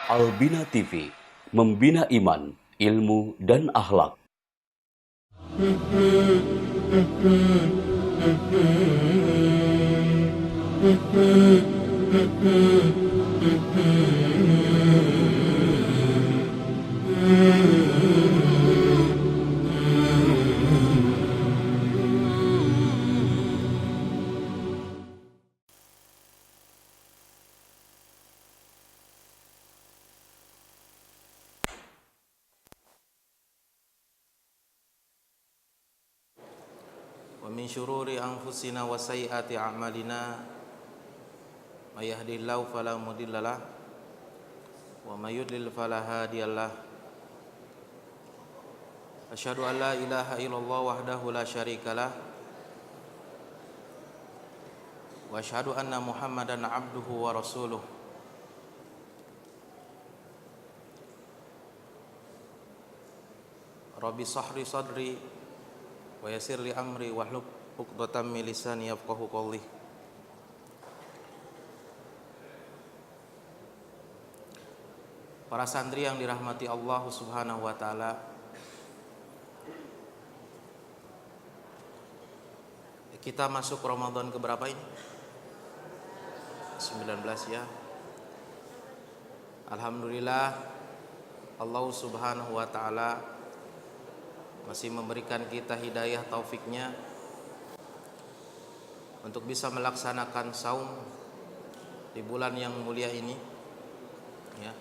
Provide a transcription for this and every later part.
Albina TV, membina iman, ilmu, dan akhlak. Wa min syururi anfusina wa sayyiati a'malina may yahdihillahu fala mudhillalah wa may yudlil fala hadiyalah. Asyhadu an la ilaha illallah wahdahu la syarikalah wa asyhadu anna Muhammadan abduhu wa rasuluh. Rabbi shrah sadri wa yassir li amri wahlul 'uqdatam min lisani yafqahu qawli. Para santri yang dirahmati Allah Subhanahu wa taala, kita masuk Ramadan ke berapa ini? 19 ya. Alhamdulillah Allah Subhanahu wa taala masih memberikan kita hidayah taufiknya untuk bisa melaksanakan saum di bulan yang mulia ini, ya,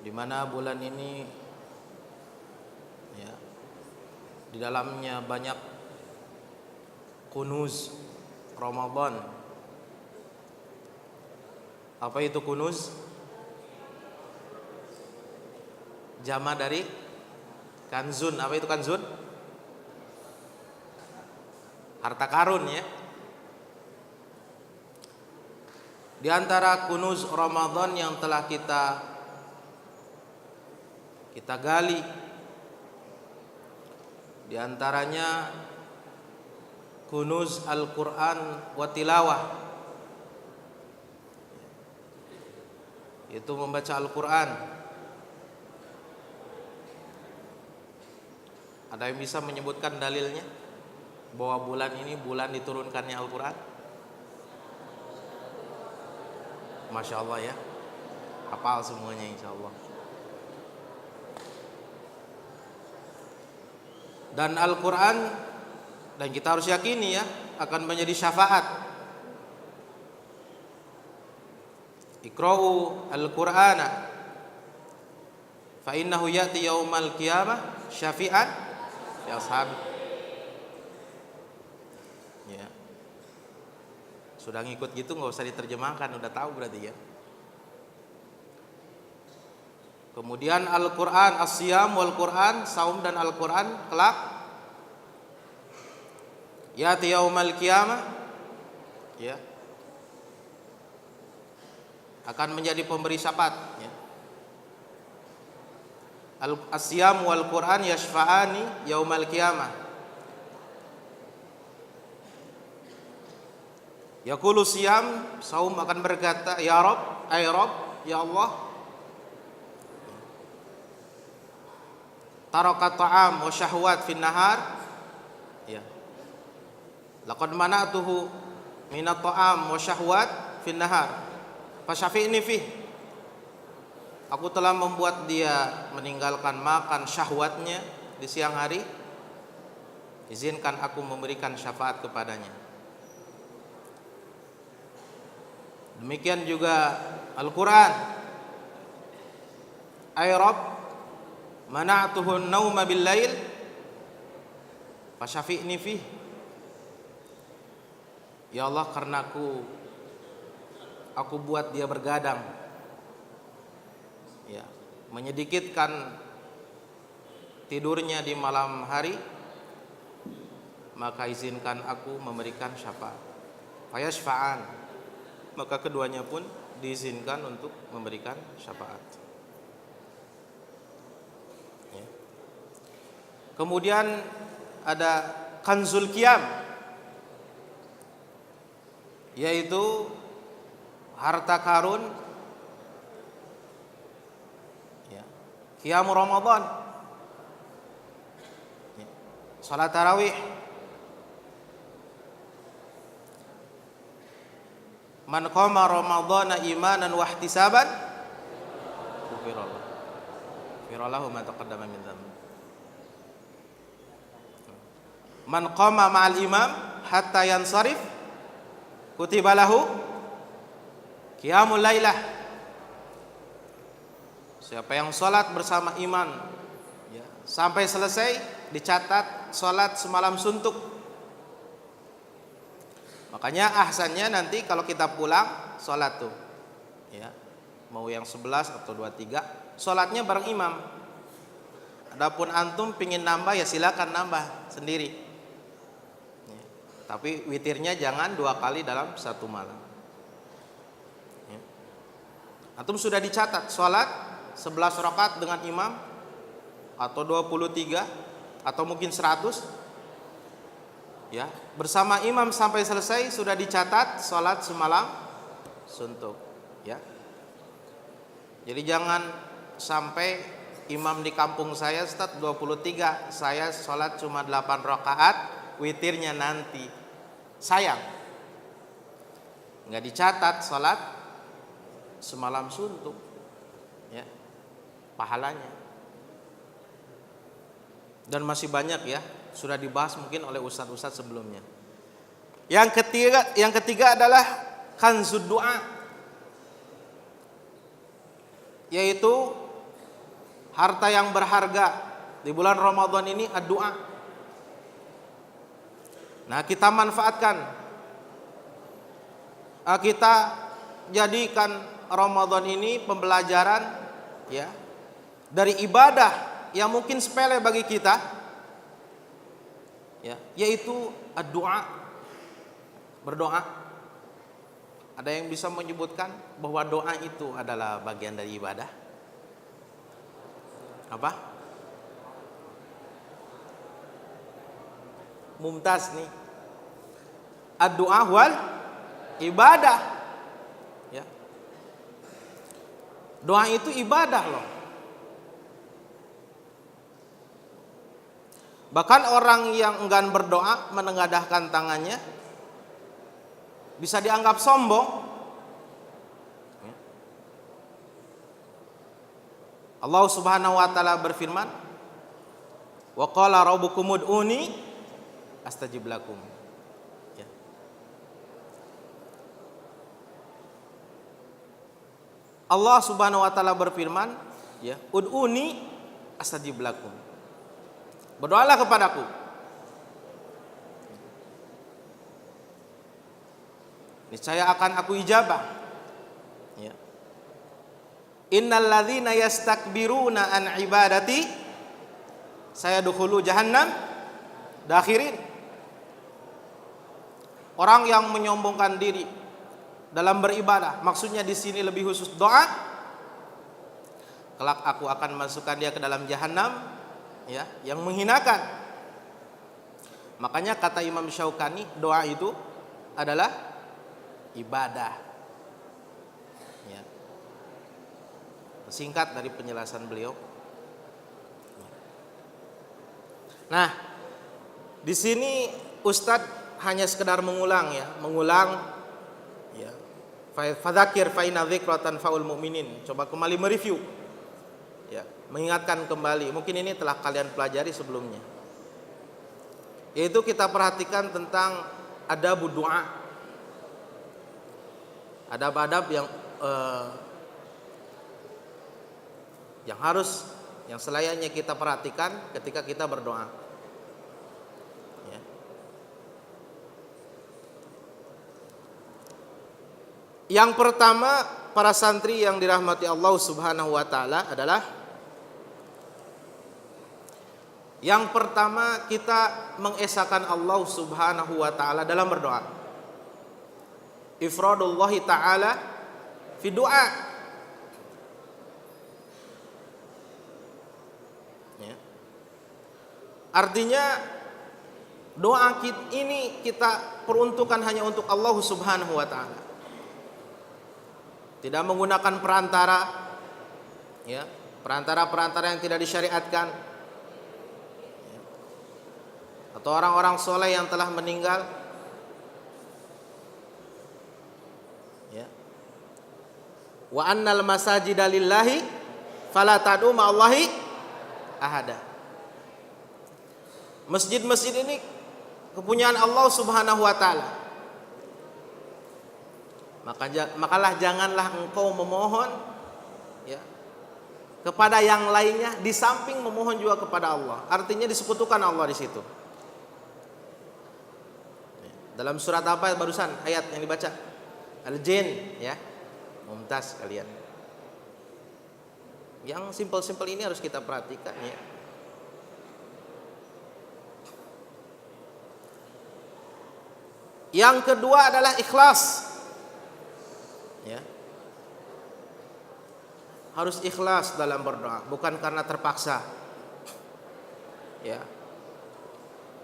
di mana bulan ini, ya, di dalamnya banyak kunuz Ramadan. Apa itu kunuz? Jama dari kanzun. Apa itu kanzun? Harta karun, ya. Di antara kunuz Ramadan yang telah kita gali, di antaranya kunuz Al-Qur'an wa tilawah, yaitu membaca Al-Qur'an. Ada yang bisa menyebutkan dalilnya bahwa bulan ini bulan diturunkannya Al-Quran? Masya Allah, ya, hafal semuanya insya Allah. Dan Al-Quran, dan kita harus yakini, ya, akan menjadi syafaat. Iqra'u Al-Qur'ana fa innahu ya'ti yaumal qiyamah syafi'an ya ashab. Ya, sudah ngikut gitu, nggak usah diterjemahkan, udah tahu berarti, ya. Kemudian Al-Quran, as-siyam wal Quran, saum dan Al-Quran kelak ya'ti yaumal qiyamah, ya, akan menjadi pemberi syafaat, ya. As-siyam wal Quran yashfa'ani yaumal qiyamah. Yaqulu siyam, saum akan berkata, ya Rabb, ay Rabb, ya Allah, taraka ta'am wa syahwat fin nahar, ya, laqad mana'tuhu minat ta'am wa syahwat fin nahar fasyafi'ni fih. Aku telah membuat dia meninggalkan makan syahwatnya di siang hari, izinkan aku memberikan syafaat kepadanya. Demikian juga Al-Quran, ay Rabb, mana'tuhu an-nauma bil-lail fasyafi'ni fih. Ya Allah, karena aku buat dia bergadang, ya, menyedikitkan tidurnya di malam hari, maka izinkan aku memberikan syafaat. Fayashfa'an, maka keduanya pun diizinkan untuk memberikan syafaat, ya. Kemudian ada kanzul qiyam, yaitu harta karun Qiyamul Ramadan, salat tarawih, man qama ramadhana imanan wa ihtisaban ghufirallahu ma taqaddama min dhanbi. Man qama ma'al imam hatta yansarif kutiba lahu qiyamul lailah. Siapa yang salat bersama imam ya, sampai selesai dicatat salat semalam suntuk. Makanya ahsannya nanti kalau kita pulang salat tuh ya, mau yang 11 atau 23 salatnya bareng imam. Adapun antum pingin nambah ya silakan nambah sendiri ya, tapi witirnya jangan 2 kali dalam satu malam ya. Antum sudah dicatat salat 11 rakaat dengan imam atau 23 atau mungkin 100 ya, bersama imam sampai selesai sudah dicatat salat semalam suntuk ya. Jadi jangan sampai imam di kampung saya Ustaz 23, saya salat cuma 8 rakaat, witirnya nanti. Sayang. Enggak dicatat salat semalam suntuk ya, pahalanya. Dan masih banyak ya, sudah dibahas mungkin oleh ustaz-ustaz sebelumnya. Yang ketiga adalah kanzud doa, yaitu harta yang berharga di bulan Ramadan ini doa. Nah, kita manfaatkan, kita jadikan Ramadan ini pembelajaran ya, dari ibadah yang mungkin sepele bagi kita ya, yaitu doa, berdoa. Ada yang bisa menyebutkan bahwa doa itu adalah bagian dari ibadah? Apa? Mumtaz nih. Ad-doa wal ibadah ya. Doa itu ibadah loh. Bahkan orang yang enggan berdoa, menengadahkan tangannya, bisa dianggap sombong. Allah Subhanahu wa taala berfirman, "Wa qala rabbukum ud'uni astajib lakum." Ya. Allah Subhanahu wa taala berfirman, ya, "Ud'uni astajib lakum." Berdoalah kepadaku. Niscaya akan aku ijabah. Ya. Innal ladzina yastakbiruna an ibadati sayadkhulu jahannam dakhirin. Orang yang menyombongkan diri dalam beribadah, maksudnya di sini lebih khusus doa, kelak aku akan masukkan dia ke dalam jahanam ya, yang menghinakan. Makanya kata Imam Syaukani, doa itu adalah ibadah ya. Singkat dari penjelasan beliau. Nah, di sini Ustadz hanya sekedar mengulang ya, ya. Fadzakir fa inna dzikra tanfa'ul mu'minin. Coba kembali mereview ya, mengingatkan kembali, mungkin ini telah kalian pelajari sebelumnya, yaitu kita perhatikan tentang adab doa, adab-adab yang harus, yang selayaknya kita perhatikan ketika kita berdoa ya. Yang pertama, para santri yang dirahmati Allah Subhanahu wa taala adalah, yang pertama kita mengesahkan Allah Subhanahu wa taala dalam berdoa. Ifradullah taala fi doa. Ya. Artinya doa ini kita peruntukkan hanya untuk Allah Subhanahu wa taala. Tidak menggunakan perantara ya, perantara-perantara yang tidak disyariatkan, atau orang-orang soleh yang telah meninggal, ya. Wa annal masajida lillahi fala tad'u ma'allahi ahada. Masjid-masjid ini kepunyaan Allah Subhanahu wa taala. Makalah janganlah engkau memohon, ya, kepada yang lainnya di samping memohon juga kepada Allah. Artinya disekutukan Allah di situ. Dalam surat apa barusan ayat yang dibaca? Al-Jin, ya. Mumtaz kalian. Yang simpel-simpel ini harus kita perhatikan, ya. Yang kedua adalah ikhlas. Ya. Harus ikhlas dalam berdoa, bukan karena terpaksa. Ya.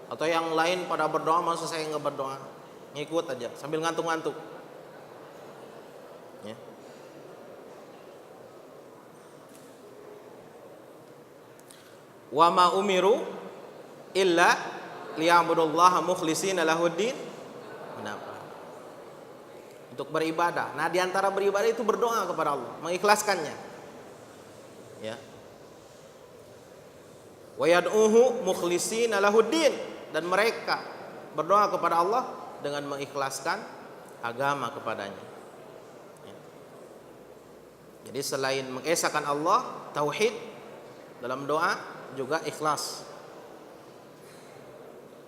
Atau yang lain pada berdoa, masa saya nggak berdoa, ngikut aja sambil ngantuk-ngantuk. Ya. Wa ma umiru illa liya'budullaha mukhlishina lahuddin. Kenapa? Untuk beribadah. Nah, di antara beribadah itu berdoa kepada Allah, mengikhlaskannya. Ya. Wa yad'uhu mukhlishina lahuddin, dan mereka berdoa kepada Allah dengan mengikhlaskan agama kepadanya. Ya. Jadi selain mengesahkan Allah, tauhid dalam doa juga ikhlas.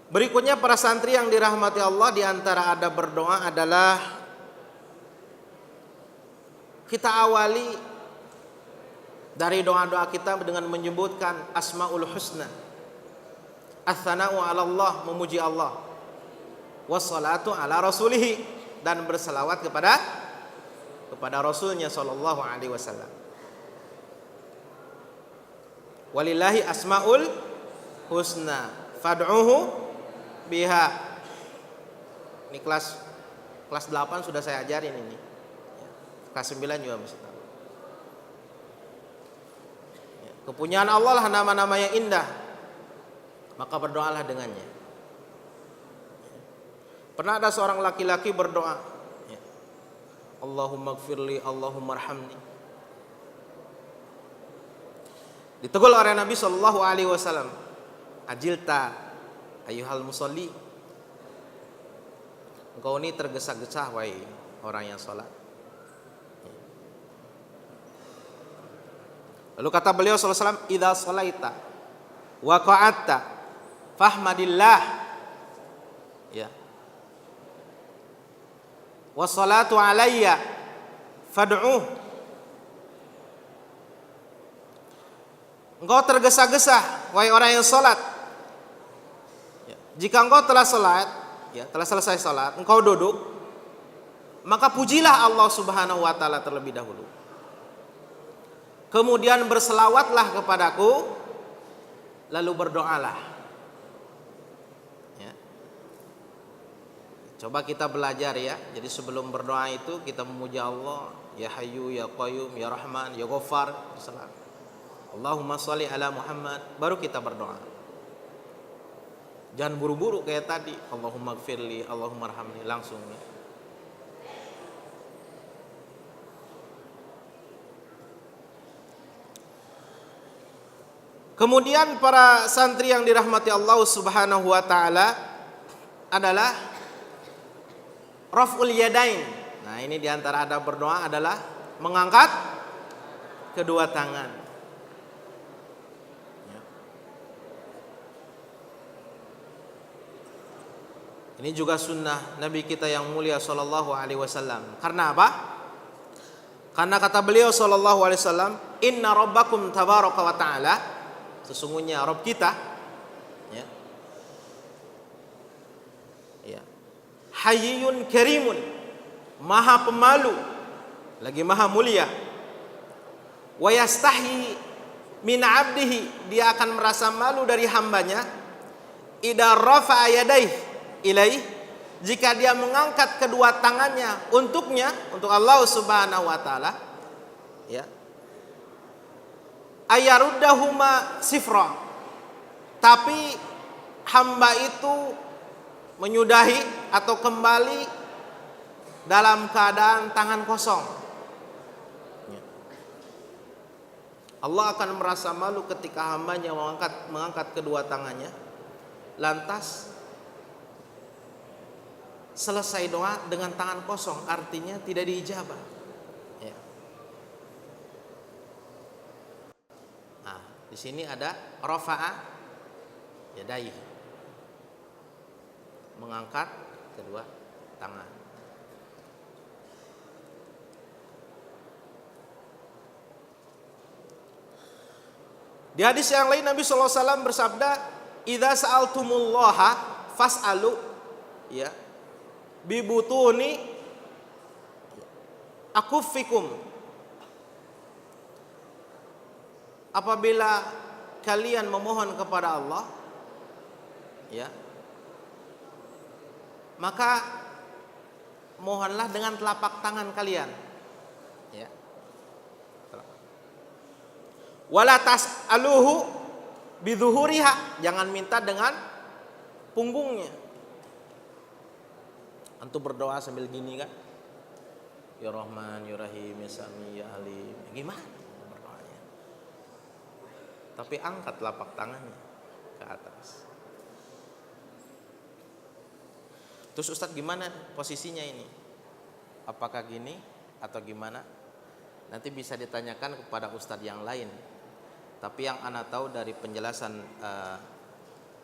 Berikutnya para santri yang dirahmati Allah, di antara adab berdoa adalah kita awali dari doa-doa kita dengan menyebutkan Asmaul Husna, Ats-tsana'u 'ala Allah, memuji Allah, wassalatu 'ala rasulih, dan berselawat kepada Rasulnya sallallahu alaihi wasallam. Walillahi asmaul husna fad'uhu biha. Ini kelas 8 sudah saya ajarin ini. Kelas 9 juga mesti tahu. Ya, kepunyaan Allah lah nama-nama yang indah. Maka berdoalah dengannya. Pernah ada seorang laki-laki berdoa, ya, Allahumma gfirli, Allahumma arhamni. Ditegur oleh Nabi sallallahu alaihi wasallam, ajilta ayyuhal musalli, engkau ini tergesa-gesa wahai orang yang salat. Lalu kata beliau sallallahu alaihi wasallam, idza shalaita wa qa'atta fahmadillah, ya, wassalatu alayya fad'uh. Engkau tergesa-gesa wahai orang yang salat, ya, jika engkau telah salat, ya, telah selesai salat, engkau duduk, maka pujilah Allah Subhanahu wa taala terlebih dahulu. Kemudian berselawatlah kepadaku, lalu berdoalah. Ya. Coba kita belajar, ya. Jadi sebelum berdoa itu kita memuji Allah, ya Hayyu, ya Qayyum, ya Rahman, ya Ghaffar, berselawat. Allahumma sholli ala Muhammad, baru kita berdoa. Jangan buru-buru kayak tadi, Allahumma gfirli, Allahumma arhamni, langsung, ya. Kemudian para santri yang dirahmati Allah Subhanahu wa taala adalah raf'ul yadain. Nah, ini diantara adab berdoa adalah mengangkat kedua tangan. Ini juga sunnah Nabi kita yang mulia sallallahu alaihi wasallam. Karena apa? Karena kata beliau sallallahu alaihi wasallam, inna rabbakum tabaraka wa ta'ala, sesungguhnya Rabb kita, ya, ya, hayyun karimun, maha pemalu lagi maha mulia, wa yastahi min 'abdihi, dia akan merasa malu dari hambanya, idza rafa'a yadayhi ilaih, jika dia mengangkat kedua tangannya untuknya, untuk Allah Subhanahu wa taala, ya, ayaruddahuma sifra, tapi hamba itu menyudahi atau kembali dalam keadaan tangan kosong. Allah akan merasa malu ketika hambanya mengangkat kedua tangannya, lantas selesai doa dengan tangan kosong, artinya tidak diijabah. Ya. Nah, di sini ada rafa'a yadayhi, mengangkat kedua tangan. Di hadis yang lain Nabi sallallahu alaihi wasallam bersabda, "Idza sa'altumullaha fas'alu ya bibutuni akuffikum." Apabila kalian memohon kepada Allah, ya, maka mohonlah dengan telapak tangan kalian, ya. Wala tas'aluhu bidzuhuriha, jangan minta dengan punggungnya. Antum berdoa sambil gini kan? Ya Rahman, Ya Rahim, Ya Sami, Ya Alim. Gimana berdoanya? Tapi angkat telapak tangannya ke atas. Terus Ustadz gimana posisinya ini? Apakah gini atau gimana? Nanti bisa ditanyakan kepada Ustadz yang lain. Tapi yang ana tahu dari penjelasan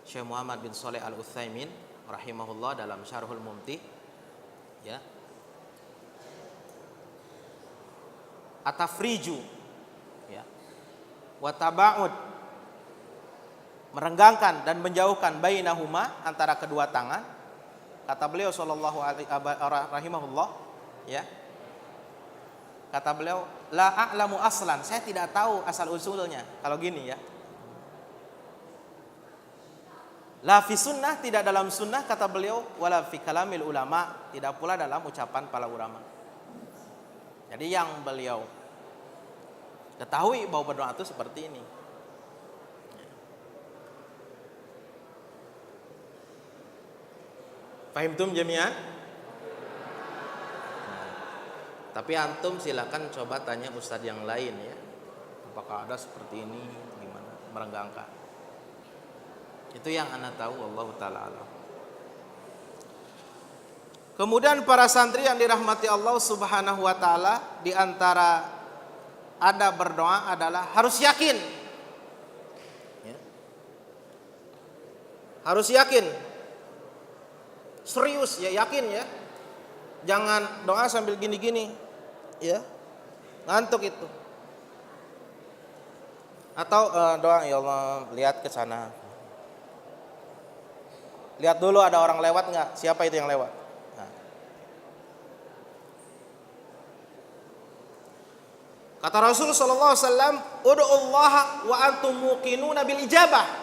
Syekh Muhammad bin Shalih Al-Utsaimin rahimahullah dalam Syarhul Mumti, ya, atafriju, ya, wa taba'ud, merenggangkan dan menjauhkan bainahuma, antara kedua tangan. Kata beliau sallallahu alaihi rahimahullah, ya, kata beliau, la a'lamu aslan, saya tidak tahu asal usulnya. Kalau gini, ya, la fi sunnah, tidak dalam sunnah, kata beliau, wala fi kalamil ulama, tidak pula dalam ucapan para ulama. Jadi yang beliau ketahui bahwa berdoa itu seperti ini. Fahimtum jami'an? Tapi antum silakan coba tanya ustadz yang lain, ya, apakah ada seperti ini, gimana merenggangkan. Itu yang ana tahu, wallahu taala alam. Kemudian para santri yang dirahmati Allah Subhanahu wa taala, di antara ada berdoa adalah harus yakin, ya. Harus yakin, serius, ya, yakin, ya. Jangan doa sambil gini-gini, ya, ngantuk itu. Atau doa, ya Allah, lihat ke sana, lihat dulu ada orang lewat nggak, siapa itu yang lewat. Nah. Kata Rasul sallallahu alaihi wasallam, ud'ullaha wa antum muqinuna bil ijabah.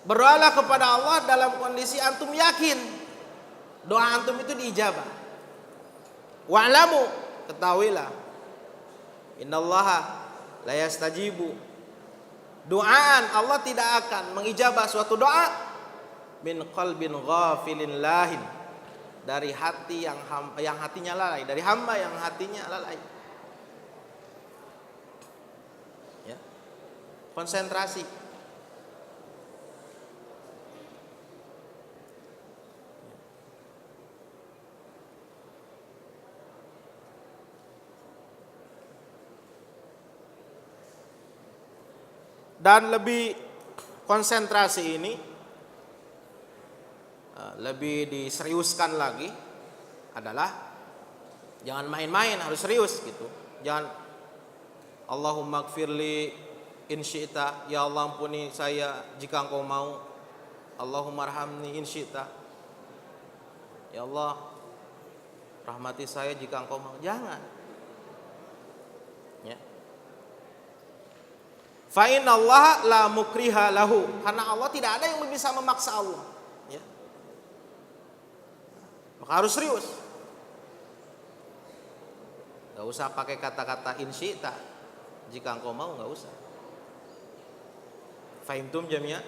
Berdoalah kepada Allah dalam kondisi antum yakin doa antum itu diijabah. Wa'lamu, ketahuilah, innallaha la yastajibu du'aan, Allah tidak akan mengijabah suatu doa min qalbin ghafilin lahin, dari hati yang hatinya lalai, dari hamba yang hatinya lalai. Ya. Konsentrasi. Dan lebih konsentrasi ini lebih diseriuskan lagi adalah jangan main-main, harus serius gitu. Jangan Allahumma gfirli in syi'ta, ya Allah ampuni saya jika engkau mau. Allahumma arhamni in syi'ta, ya Allah rahmati saya jika engkau mau. Jangan. Ya. Fa innallaha la mukriha lahu, karena Allah tidak ada yang bisa memaksa Allah, ya. Maka harus serius. Gak usah pakai kata-kata insyita. Jika engkau mau gak usah. Fahimtum jami'ah?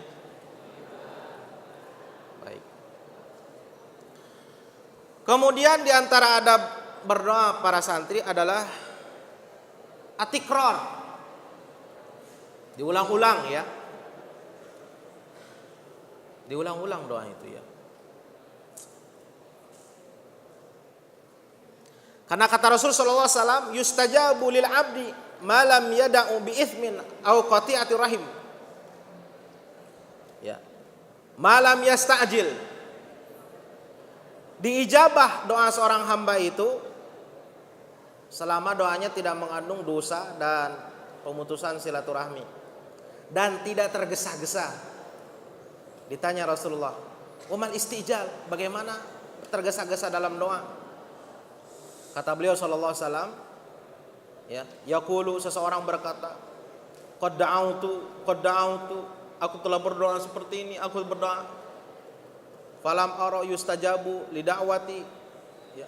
Baik. Kemudian di antara adab berdoa para santri adalah atikrar. Diulang-ulang ya. Diulang-ulang doa itu ya. Karena kata Rasul sallallahu alaihi wasallam, yustajabu lil abdi ma lam yada'u bi itsmin aw qati'ati rahim. Ya. Ma lam yasta'jil. Diijabah doa seorang hamba itu selama doanya tidak mengandung dosa dan pemutusan silaturahmi dan tidak tergesa-gesa. Ditanya Rasulullah, "Wamal istijal?" Bagaimana tergesa-gesa dalam doa? Kata beliau sallallahu alaihi wasallam, ya, yaqulu, seseorang berkata, qad da'autu, aku telah berdoa seperti ini, aku berdoa. Falam ara yustajabu li da'wati, ya.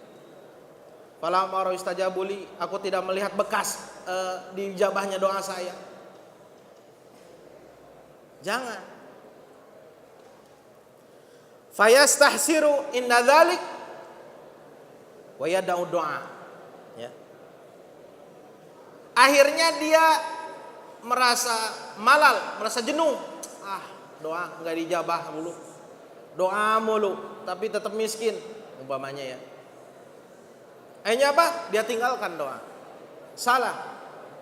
Falam ara yustajabu li, aku tidak melihat bekas dijabahnya doa saya. Jangan. Fayastahsiru inna dzalik wa yada'u doa, ya. Akhirnya dia merasa malal, merasa jenuh. Doa nggak dijabah mulu, doa mulu, tapi tetap miskin, umpamanya ya. Akhirnya apa? Dia tinggalkan doa. Salah.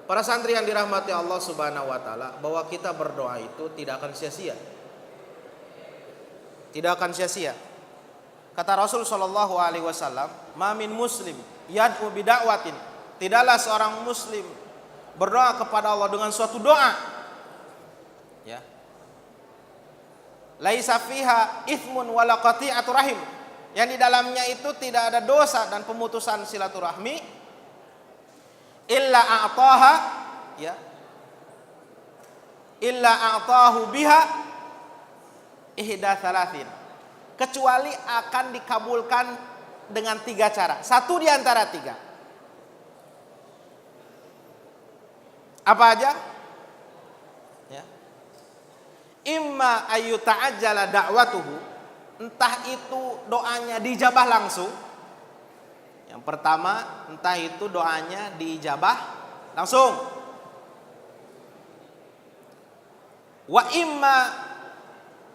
Para santri yang dirahmati Allah Subhanahu wa taala, bahwa kita berdoa itu tidak akan sia-sia. Tidak akan sia-sia. Kata Rasul sallallahu alaihi wasallam, "Ma min muslim yad'u bi da'watin." Tidaklah seorang muslim berdoa kepada Allah dengan suatu doa, ya. Laisa fiha itsmun wala qati'atu rahim. Yang di dalamnya itu tidak ada dosa dan pemutusan silaturahmi, illa a'taha, ya. Illa a'tahu biha ihda thalathin. Kecuali akan dikabulkan dengan 3 cara. Satu di antara 3. Apa aja? Ya. Imma ayyuta'ajjala da'watuhu, entah itu doanya dijabah langsung. Yang pertama, entah itu doanya dijabah langsung. Wa imma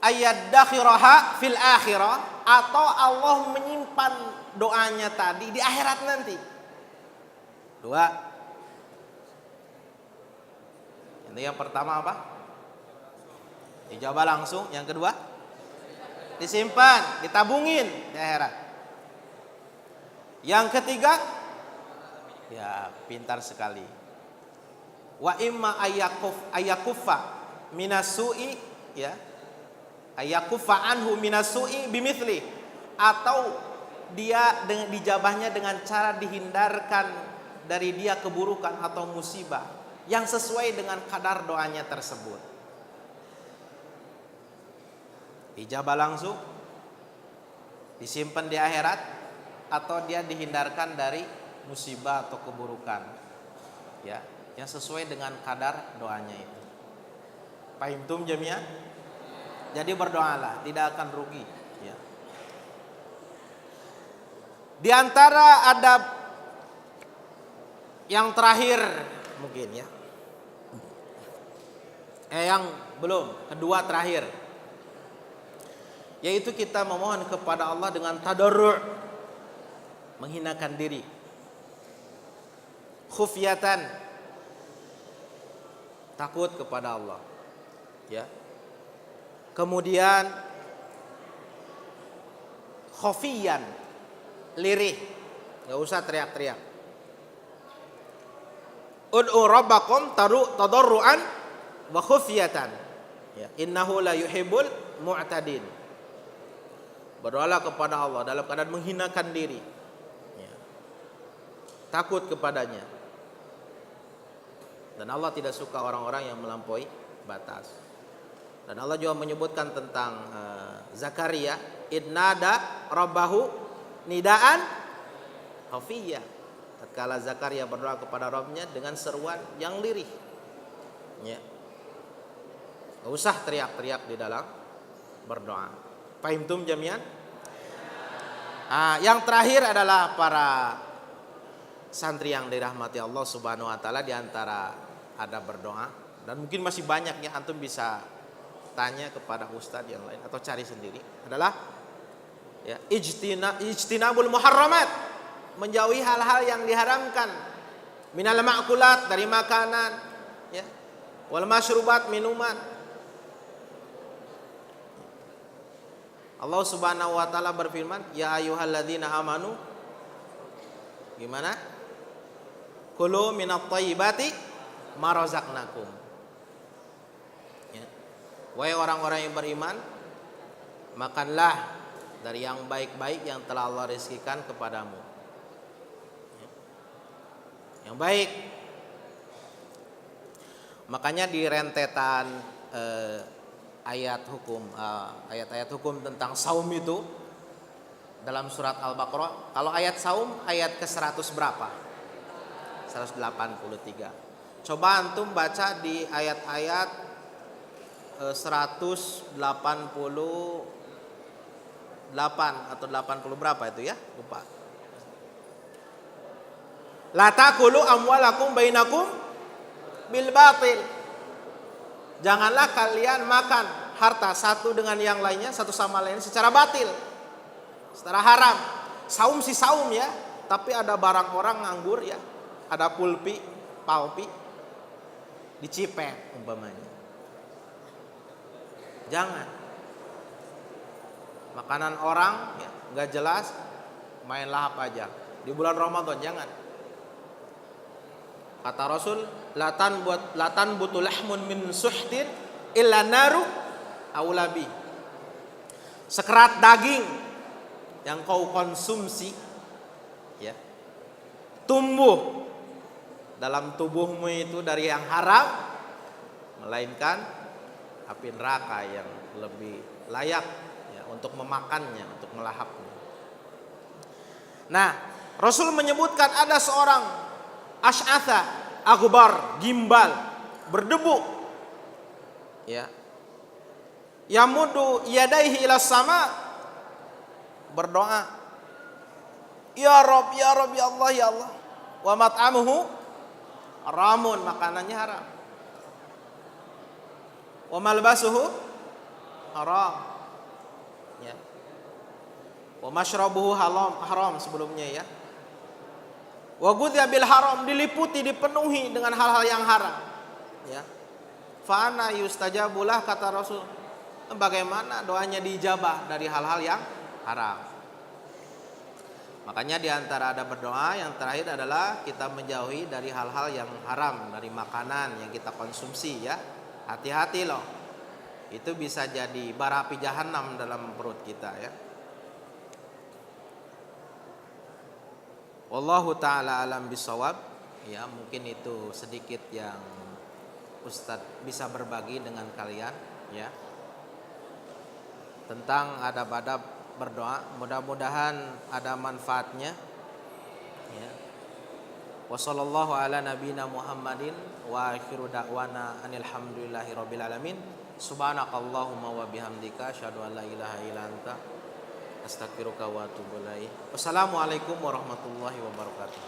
ayyadakhiraha fil akhirah, atau Allah menyimpan doanya tadi di akhirat nanti. 2. Yang pertama apa? Dijawab langsung. Yang kedua, disimpan, ditabungin di akhirat. Yang ketiga, ya pintar sekali. Wa imma ayyakuffa minasu'i, ya. Ayyakuffa anhu minasu'i bimithli, atau dia dengan dijabahnya dengan cara dihindarkan dari dia keburukan atau musibah yang sesuai dengan kadar doanya tersebut. Dijabah langsung, disimpan di akhirat, atau dia dihindarkan dari musibah atau keburukan, ya, yang sesuai dengan kadar doanya itu. Fahimtum jami'ah? Jadi berdoalah, tidak akan rugi, ya. Di antara adab yang terakhir mungkin, ya. Yang belum, kedua terakhir, yaitu kita memohon kepada Allah dengan tadarru', menghinakan diri, khufyatan, takut kepada Allah, ya. Kemudian khofiyan, lirih, nggak usah teriak-teriak. Ud'u rabbakum tadarruan wa khufyatan, ya, innahu la yuhibbul mu'tadin. Berdoalah kepada Allah dalam keadaan menghinakan diri, ya, takut kepadanya, dan Allah tidak suka orang-orang yang melampaui batas. Dan Allah juga menyebutkan tentang Zakaria, idnada rabbahu nidaan khafiyya, tatkala Zakaria berdoa kepada Rabbnya dengan seruan yang lirih. Ya. Gak usah teriak-teriak di dalam berdoa. Fahimtum jami'an? Yang terakhir adalah para santri yang dirahmati Allah Subhanahu wa taala, di antara ada berdoa dan mungkin masih banyak ya, antum bisa tanya kepada ustadz yang lain atau cari sendiri, adalah ya ijtinabul muharramat, menjauhi hal-hal yang diharamkan, minal ma'kulat, dari makanan ya, wal masyrubat, minuman. Allah Subhanahu wa taala berfirman, ya ayyuhalladzina amanu, gimana? Kulu minat thayyibati ma razaqnakum. Ya. Wahai orang-orang yang beriman, makanlah dari yang baik-baik yang telah Allah rizkikan kepadamu. Ya. Yang baik. Makanya di rentetan ayat-ayat hukum tentang saum itu dalam surat Al-Baqarah, kalau ayat saum ayat ke-100 berapa? 183. Coba antum baca di ayat-ayat 188 atau 80 berapa itu ya? Lupa. La taqulu amwalakum bainakum bil batil. Janganlah kalian makan harta satu dengan yang lainnya, satu sama lain secara batil, secara haram. Saum sih saum ya, tapi ada barang orang nganggur ya, ada pulpi, palpi, dicipet umpamanya. Jangan. Makanan orang ya, nggak jelas, main lahap aja. Di bulan Ramadan jangan. Kata Rasul, latan butul lahmun min suhtin illa naru aulabi. Sekerat daging yang kau konsumsi ya, tumbuh dalam tubuhmu itu dari yang haram, melainkan api neraka yang lebih layak ya, untuk memakannya, untuk melahapnya. Nah, Rasul menyebutkan ada seorang asy'atha aghbar, gimbal, berdebu ya, yamudu yadaihi ila sama, berdoa, ya Rabb, ya Rabb, ya Allah, ya Allah, wa mat'amuhu haramun, makanannya haram, wa malbasuhu haram ya, wa mashrabuhu haram sebelumnya ya, wa ghudhiya bil haram, diliputi, dipenuhi dengan hal-hal yang haram ya. Fa ana yustajabulah, kata Rasul, bagaimana doanya diijabah dari hal-hal yang haram. Makanya di antara ada berdoa yang terakhir adalah kita menjauhi dari hal-hal yang haram, dari makanan yang kita konsumsi ya. Hati-hati loh, itu bisa jadi bara api jahanam dalam perut kita ya. Wallahu ta'ala alam bisawab ya, mungkin itu sedikit yang Ustadz bisa berbagi dengan kalian ya, tentang adab-adab berdoa. Mudah-mudahan ada manfaatnya ya. Wa sallallahu ala nabiyina Muhammadin wa akhiru da'wana anil hamdulillahi rabbil alamin. Subhanakallahumma wa bihamdika asyhadu an la ilaha illa anta astaghfiruka wa atubu ilaik. Wassalamualaikum warahmatullahi wabarakatuh.